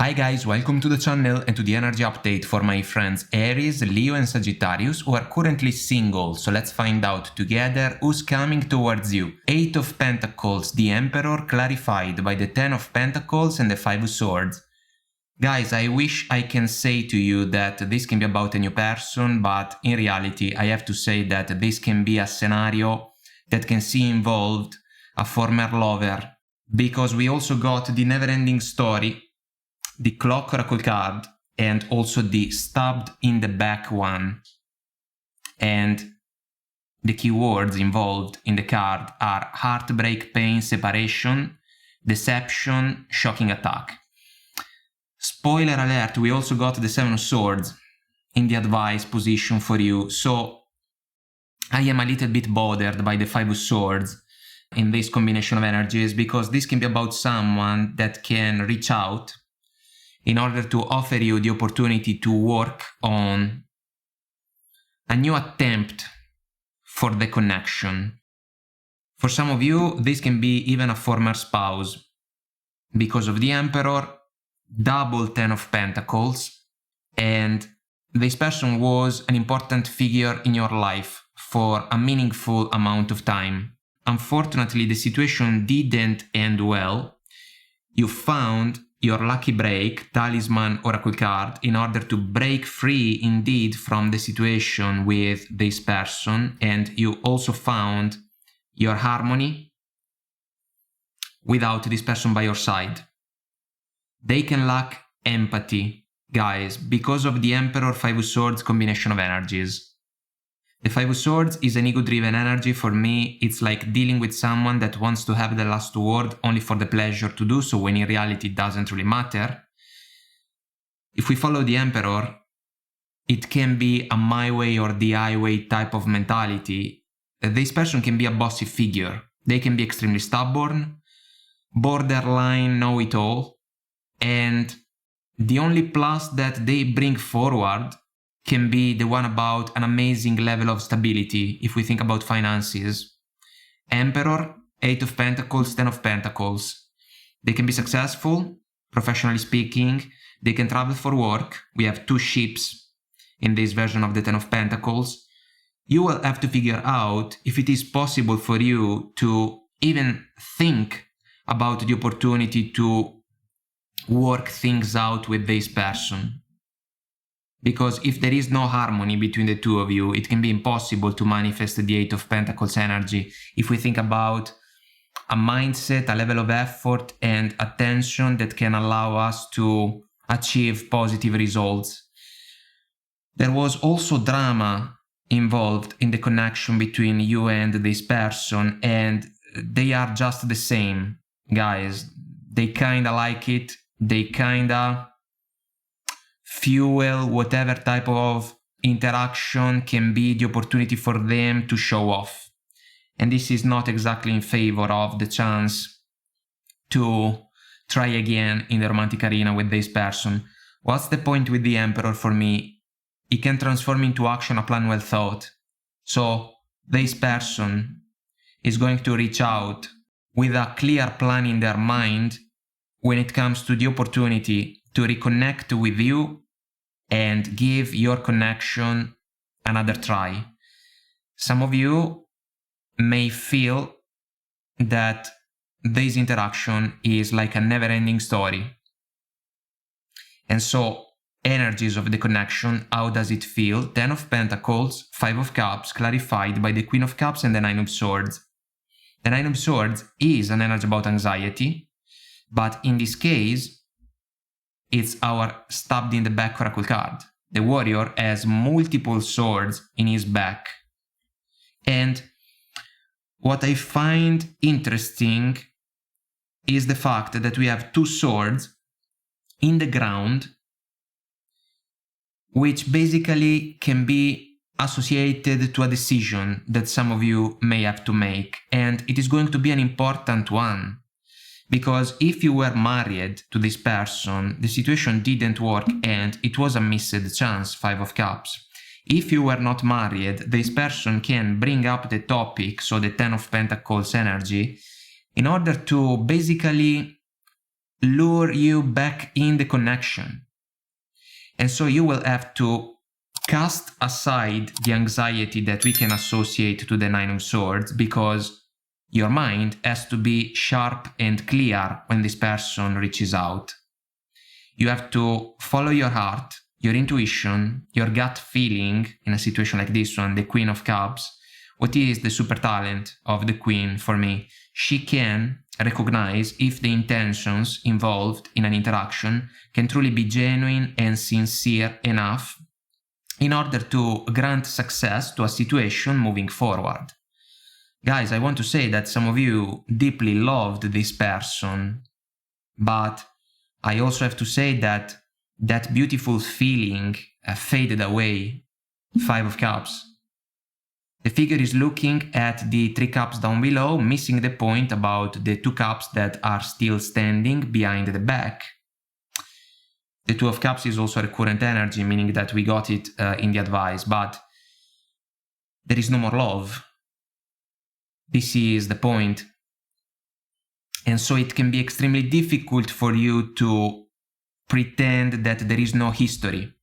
Hi guys, welcome to the channel and to the energy update for my friends Aries, Leo and Sagittarius who are currently single, so let's find out together who's coming towards you. 8 of Pentacles, the Emperor, clarified by the 10 of Pentacles and the 5 of Swords. Guys, I wish I can say to you that this can be about a new person, but in reality I have to say that this can be a scenario that can see involved a former lover, because we also got the never-ending story, the clock oracle card, and also the stabbed in the back one. And the keywords involved in the card are heartbreak, pain, separation, deception, shocking attack. Spoiler alert, we also got the 7 of Swords in the advice position for you, so I am a little bit bothered by the 5 of Swords in this combination of energies, because this can be about someone that can reach out in order to offer you the opportunity to work on a new attempt for the connection. For some of you, this can be even a former spouse, because of the Emperor, double 10 of Pentacles, and this person was an important figure in your life for a meaningful amount of time. Unfortunately, the situation didn't end well. You found your lucky break, talisman oracle card, in order to break free indeed from the situation with this person, and you also found your harmony without this person by your side. They can lack empathy, guys, because of the Emperor 5 of Swords combination of energies. The 5 of Swords is an ego-driven energy. For me, it's like dealing with someone that wants to have the last word only for the pleasure to do so, when in reality it doesn't really matter. If we follow the Emperor, it can be a my way or the highway type of mentality. This person can be a bossy figure. They can be extremely stubborn, borderline know-it-all, and the only plus that they bring forward can be the one about an amazing level of stability if we think about finances. Emperor, 8 of Pentacles, 10 of Pentacles. They can be successful, professionally speaking. They can travel for work. We have 2 ships in this version of the 10 of Pentacles. You will have to figure out if it is possible for you to even think about the opportunity to work things out with this person. Because if there is no harmony between the two of you, it can be impossible to manifest the 8 of Pentacles energy. If we think about a mindset, a level of effort and attention that can allow us to achieve positive results. There was also drama involved in the connection between you and this person, and they are just the same, guys. They kinda like it, they kinda fuel whatever type of interaction can be the opportunity for them to show off. And this is not exactly in favor of the chance to try again in the romantic arena with this person. What's the point with the Emperor for me? It can transform into action a plan well thought. So this person is going to reach out with a clear plan in their mind when it comes to the opportunity to reconnect with you and give your connection another try. Some of you may feel that this interaction is like a never-ending story. And so, energies of the connection, how does it feel? 10 of Pentacles, 5 of Cups, clarified by the Queen of Cups and the 9 of Swords. The 9 of Swords is an energy about anxiety, but in this case, it's our stabbed in the back oracle card. The warrior has multiple swords in his back. And what I find interesting is the fact that we have 2 swords in the ground, which basically can be associated to a decision that some of you may have to make. And it is going to be an important one. Because if you were married to this person, the situation didn't work and it was a missed chance, 5 of Cups. If you were not married, this person can bring up the topic, so the 10 of Pentacles energy, in order to basically lure you back in the connection. And so you will have to cast aside the anxiety that we can associate to the Nine of Swords, because your mind has to be sharp and clear when this person reaches out. You have to follow your heart, your intuition, your gut feeling in a situation like this one, the Queen of Cups. What is the super talent of the Queen for me? She can recognize if the intentions involved in an interaction can truly be genuine and sincere enough in order to grant success to a situation moving forward. Guys, I want to say that some of you deeply loved this person, but I also have to say that that beautiful feeling faded away. Five of Cups. The figure is looking at the 3 cups down below, missing the point about the 2 cups that are still standing behind the back. The 2 of Cups is also a recurrent energy, meaning that we got it in the advice, but there is no more love. This is the point. And so it can be extremely difficult for you to pretend that there is no history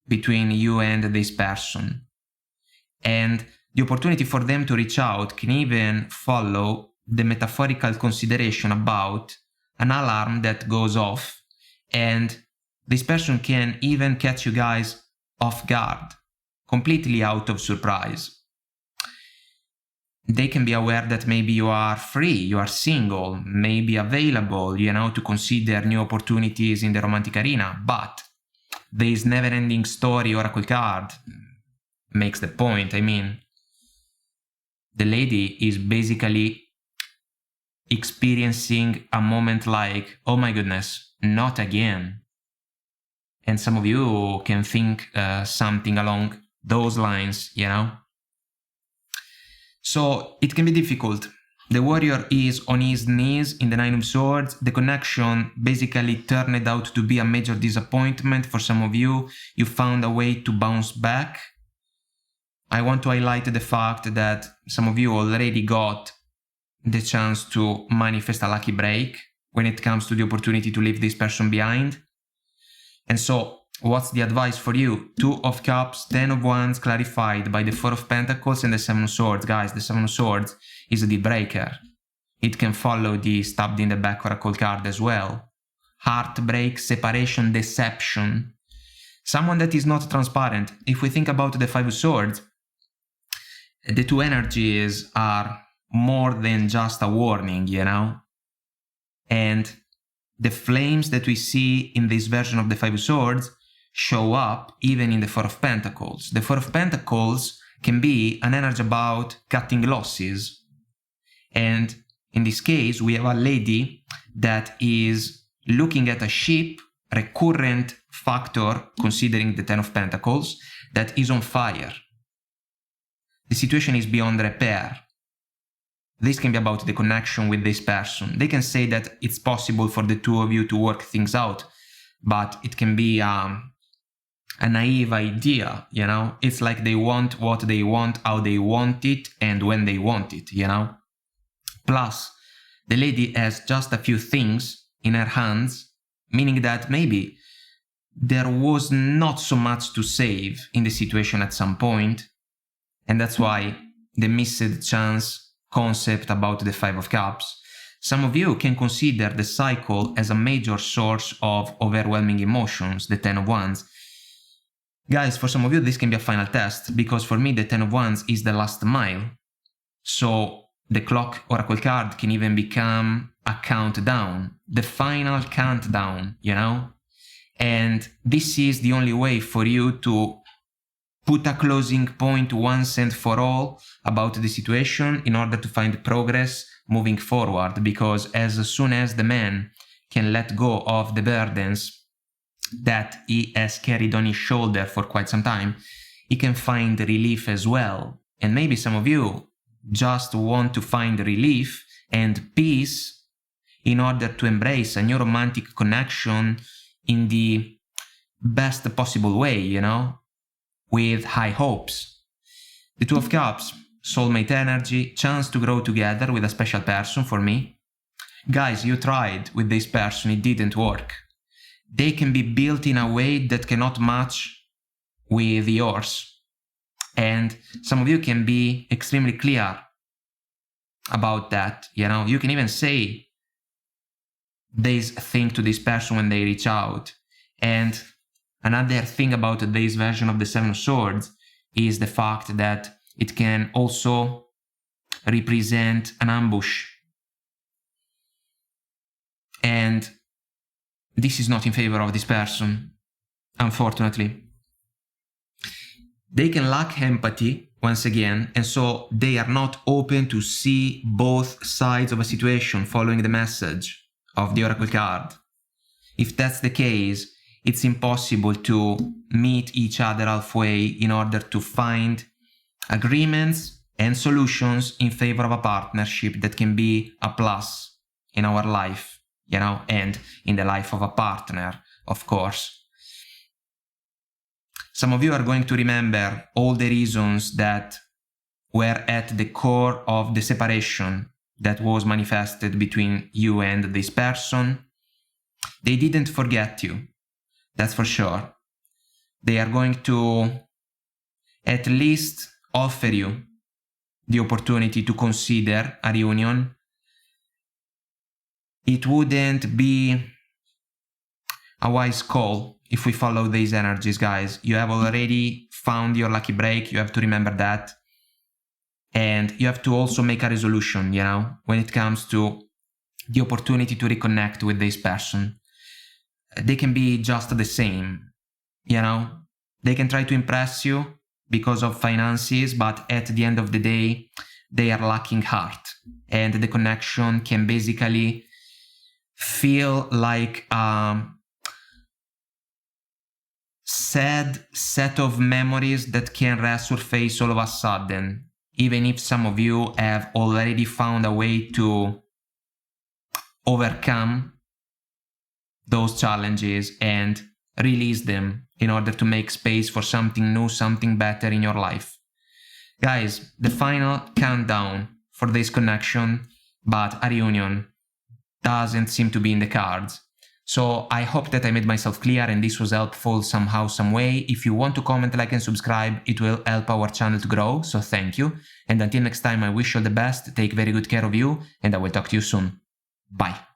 between you and this person. And the opportunity for them to reach out can even follow the metaphorical consideration about an alarm that goes off, and this person can even catch you guys off guard, completely out of surprise. They can be aware that maybe you are free, you are single, maybe available, to consider new opportunities in the romantic arena, but this never-ending story oracle card makes the point. I mean, the lady is basically experiencing a moment like, oh my goodness, not again. And some of you can think something along those lines, So it can be difficult. The warrior is on his knees in the Nine of Swords. The connection basically turned out to be a major disappointment for some of you. You found a way to bounce back. I want to highlight the fact that some of you already got the chance to manifest a lucky break when it comes to the opportunity to leave this person behind. And so, what's the advice for you? 2 of Cups, 10 of Wands clarified by the 4 of Pentacles and the 7 of Swords. Guys, the 7 of Swords is a deal breaker. It can follow the stabbed in the back oracle card as well. Heartbreak, separation, deception. Someone that is not transparent. If we think about the 5 of Swords, the 2 energies are more than just a warning, And the flames that we see in this version of the 5 of Swords show up even in the 4 of Pentacles. The 4 of Pentacles can be an energy about cutting losses. And in this case, we have a lady that is looking at a ship, recurrent factor considering the 10 of Pentacles, that is on fire. The situation is beyond repair. This can be about the connection with this person. They can say that it's possible for the 2 of you to work things out, but it can be a naive idea, It's like they want what they want, how they want it, and when they want it, Plus, the lady has just a few things in her hands, meaning that maybe there was not so much to save in the situation at some point. And that's why the missed chance concept about the 5 of Cups. Some of you can consider the cycle as a major source of overwhelming emotions, the 10 of Wands. Guys, for some of you, this can be a final test, because for me, the 10 of Wands is the last mile. So the clock oracle card can even become a countdown, the final countdown, And this is the only way for you to put a closing point once and for all about the situation in order to find progress moving forward, because as soon as the man can let go of the burdens that he has carried on his shoulder for quite some time, he can find relief as well. And maybe some of you just want to find relief and peace in order to embrace a new romantic connection in the best possible way, with high hopes. The 2 of Cups, soulmate energy, chance to grow together with a special person for me. Guys, you tried with this person, it didn't work. They can be built in a way that cannot match with yours. And some of you can be extremely clear about that. You know, you can even say this thing to this person when they reach out. And another thing about this version of the Seven of Swords is the fact that it can also represent an ambush. And this is not in favor of this person, unfortunately. They can lack empathy, once again, and so they are not open to see both sides of a situation following the message of the Oracle card. If that's the case, it's impossible to meet each other halfway in order to find agreements and solutions in favor of a partnership that can be a plus in our life, you know, and in the life of a partner, of course. Some of you are going to remember all the reasons that were at the core of the separation that was manifested between you and this person. They didn't forget you, that's for sure. They are going to at least offer you the opportunity to consider a reunion. It wouldn't be a wise call if we follow these energies, guys. You have already found your lucky break, you have to remember that. And you have to also make a resolution, you know, when it comes to the opportunity to reconnect with this person. They can be just the same, you know. They can try to impress you because of finances, but at the end of the day, they are lacking heart. And the connection can basically feel like sad set of memories that can resurface all of a sudden, even if some of you have already found a way to overcome those challenges and release them in order to make space for something new, something better in your life. Guys, the final countdown for this connection, but a reunion doesn't seem to be in the cards. So I hope that I made myself clear and this was helpful somehow, some way. If you want to comment, like and subscribe, it will help our channel to grow, so thank you. And until next time, I wish you all the best, take very good care of you, and I will talk to you soon. Bye.